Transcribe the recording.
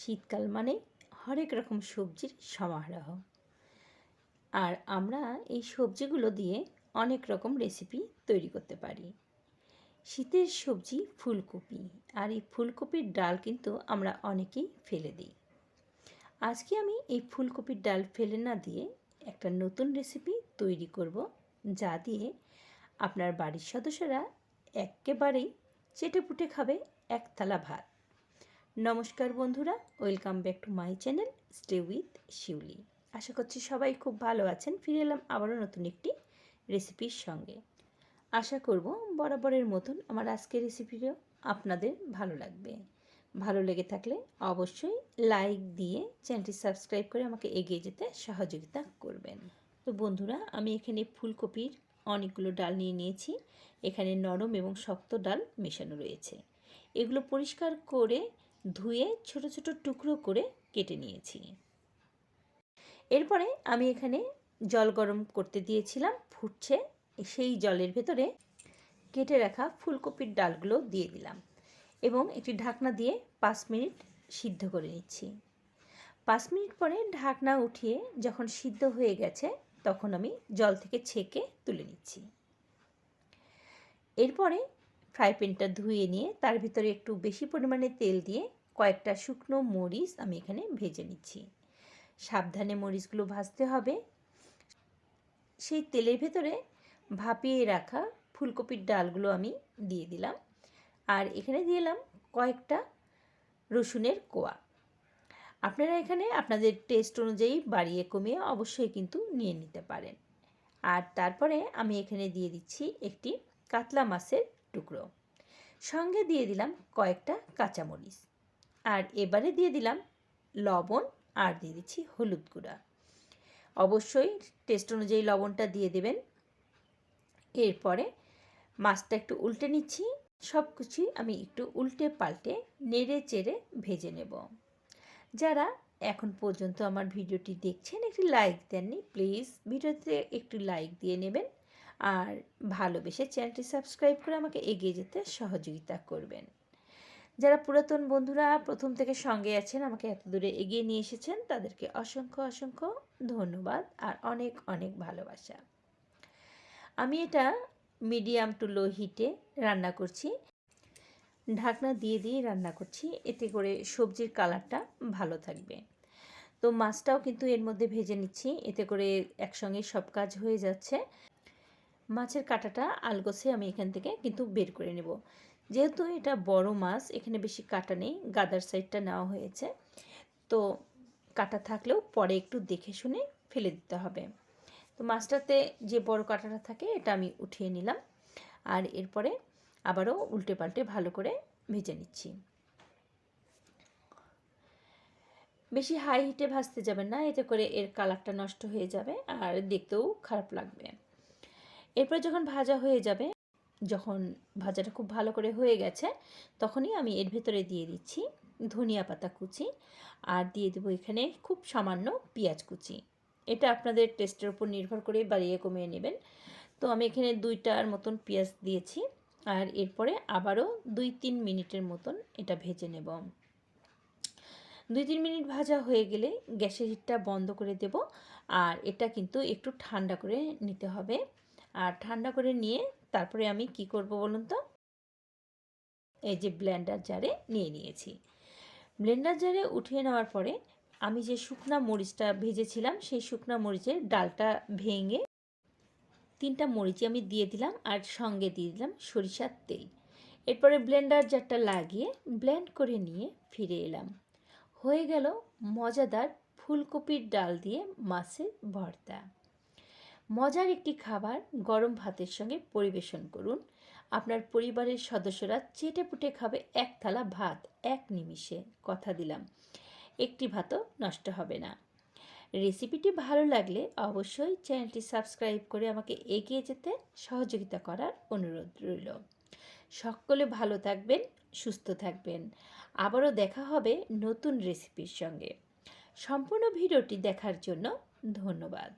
শীতকাল মানে হরেক রকম সবজির সমারোহ। আর আমরা এই সবজিগুলো দিয়ে অনেক রকম রেসিপি তৈরি করতে পারি। শীতের সবজি ফুলকপি, আর এই ফুলকপির ডাল কিন্তু আমরা অনেকেই ফেলে দিই। আজকে আমি এই ফুলকপির ডাল ফেলে না দিয়ে একটা নতুন রেসিপি তৈরি করব, যা দিয়ে আপনার বাড়ির সদস্যরা একেবারেই চেটেপুটে খাবে এক থালা ভাত। নমস্কার বন্ধুরা, welcome back to my channel stay with Shiuli. আশা করছি সবাই খুব ভালো আছেন। ফিরে এলাম আবারও নতুন একটি রেসিপির সঙ্গে। আশা করব বরাবরের মতন আমার আজকের রেসিপিটাও আপনাদের ভালো লাগবে। ভালো লেগে থাকলে অবশ্যই লাইক দিয়ে চ্যানেলটি সাবস্ক্রাইব করে আমাকে এগিয়ে যেতে সহযোগিতা করবেন। তো বন্ধুরা, আমি এখানে ফুলকপির অনেকগুলো ডাল নিয়ে নিয়েছি। এখানে নরম এবং শক্ত ডাল মেশানো রয়েছে। এগুলো পরিষ্কার করে ধুয়ে ছোট ছোট টুকরো করে কেটে নিয়েছি। এরপরে আমি এখানে জল গরম করতে দিয়েছিলাম, ফুটছে। সেই জলের ভেতরে কেটে রাখা ফুলকপির ডালগুলো দিয়ে দিলাম এবং একটি ঢাকনা দিয়ে 5 মিনিট সিদ্ধ করে নিচ্ছি। 5 মিনিট পরে ঢাকনা উঠিয়ে যখন সিদ্ধ হয়ে গেছে, তখন আমি জল থেকে ছেঁকে তুলে নিচ্ছি। এরপরে ফ্রাই প্যানটা ধুয়ে নিয়ে তার ভিতরে একটু বেশি পরিমাণে তেল দিয়ে কয়েকটা শুকনো মরিচ আমি এখানে ভেজে নিচ্ছি। সাবধানে মরিচগুলো ভাজতে হবে। সেই তেলের ভেতরে ভাপিয়ে রাখা ফুলকপির ডালগুলো আমি দিয়ে দিলাম, আর এখানে দিয়ে দিলাম কয়েকটা রসুনের কোয়া। আপনারা এখানে আপনাদের টেস্ট অনুযায়ী বাড়িয়ে কমিয়ে অবশ্যই কিন্তু নিয়ে নিতে পারেন। আর তারপরে আমি এখানে দিয়ে দিচ্ছি একটি কাতলা মাছের টুকরো, সঙ্গে দিয়ে দিলাম কয়েকটা কাঁচামরিচ, আর এবারে দিয়ে দিলাম লবণ, আর দিয়ে দিচ্ছি হলুদ গুঁড়া। অবশ্যই টেস্ট অনুযায়ী লবণটা দিয়ে দেবেন। এরপরে মাছটা একটু উল্টে নিচ্ছি। সব কিছুই আমি একটু উল্টে পাল্টে নেড়ে চেড়ে ভেজে নেব। যারা এখন পর্যন্ত আমার ভিডিওটি দেখছেন একটি লাইক দেননি, প্লিজ ভিডিওতে একটু লাইক দিয়ে নেবেন, আর ভালোবেসে চ্যানেলটি সাবস্ক্রাইব করে আমাকে এগিয়ে যেতে সহযোগিতা করবেন। যারা পুরাতন বন্ধুরা প্রথম থেকে সঙ্গে আছেন, আমাকে এত দূরে এগিয়ে নিয়ে এসেছেন, তাদেরকে অসংখ্য অসংখ্য ধন্যবাদ আর অনেক অনেক ভালোবাসা। আমি এটা মিডিয়াম টু লো হিটে রান্না করছি, ঢাকনা দিয়ে দিয়ে রান্না করছি, এতে করে সবজির কালারটা ভালো থাকবে। তো মাছটাও কিন্তু এর মধ্যে ভেজে নিচ্ছি, এতে করে একসঙ্গে সব কাজ হয়ে যাচ্ছে। মাছের কাঁটাটা আলগোছে আমি এখান থেকে কিন্তু বের করে নেব। যেহেতু এটা বড় মাছ, এখানে বেশি কাঁটা নেই, গাদার সাইডটা নেওয়া হয়েছে, তো কাঁটা থাকলেও পরে একটু দেখে শুনে ফেলে দিতে হবে। তো মাছটাতে যে বড় কাঁটাটা থাকে এটা আমি উঠিয়ে নিলাম, আর এরপরে আবারও উল্টে পাল্টে ভালো করে ভেজে নিচ্ছি। বেশি হাই হিটে ভাজতে যাবেন না, এতে করে এর কালারটা নষ্ট হয়ে যাবে আর দেখতেও খারাপ লাগবে। এরপর যখন ভাজা হয়ে যাবে, যখন ভাজাটা খুব ভালো করে হয়ে গেছে, তখনই আমি এর ভেতরে দিয়ে দিচ্ছি ধনিয়া পাতা কুচি, আর দিয়ে দেবো এখানে খুব সামান্য পেঁয়াজ কুচি। এটা আপনাদের টেস্টের উপর নির্ভর করে বাড়িয়ে কমিয়ে নেবেন। তো আমি এখানে 2টার মতন পেঁয়াজ দিয়েছি, আর এরপরে আবারও 2-3 মিনিটের মতন এটা ভেজে নেব। 2-3 মিনিট ভাজা হয়ে গেলে গ্যাসের হিটটা বন্ধ করে দেব, আর এটা কিন্তু একটু ঠান্ডা করে নিতে হবে। আর ঠান্ডা করে নিয়ে তারপরে আমি কি করব বলুন তো, এই যে ব্লেন্ডার জারে নিয়ে নিয়েছি। ব্লেন্ডার জারে উঠিয়ে নেওয়ার পরে আমি যে শুকনা মরিচটা ভেজেছিলাম, সেই শুকনা মরিচের ডালটা ভেঙে 3টা মরিচই আমি দিয়ে দিলাম, আর সঙ্গে দিয়ে দিলাম সরিষার তেল। এরপরে ব্লেন্ডার জারটা লাগিয়ে ব্লেন্ড করে নিয়ে ফিরে এলাম। হয়ে গেল মজাদার ফুলকপির ডাল দিয়ে মাছের ভর্তা। মজার একটি খাবার গরম ভাতের সঙ্গে পরিবেশন করুন। আপনার পরিবারের সদস্যরা চেটেপুটে খাবে এক থালা ভাত এক নিমিষে, কথা দিলাম। একটি ভাতও নষ্ট হবে না। রেসিপিটি ভালো লাগলে অবশ্যই চ্যানেলটি সাবস্ক্রাইব করে আমাকে এগিয়ে যেতে সহযোগিতা করার অনুরোধ রইল। সকলে ভালো থাকবেন, সুস্থ থাকবেন। আবারও দেখা হবে নতুন রেসিপির সঙ্গে। সম্পূর্ণ ভিডিওটি দেখার জন্য ধন্যবাদ।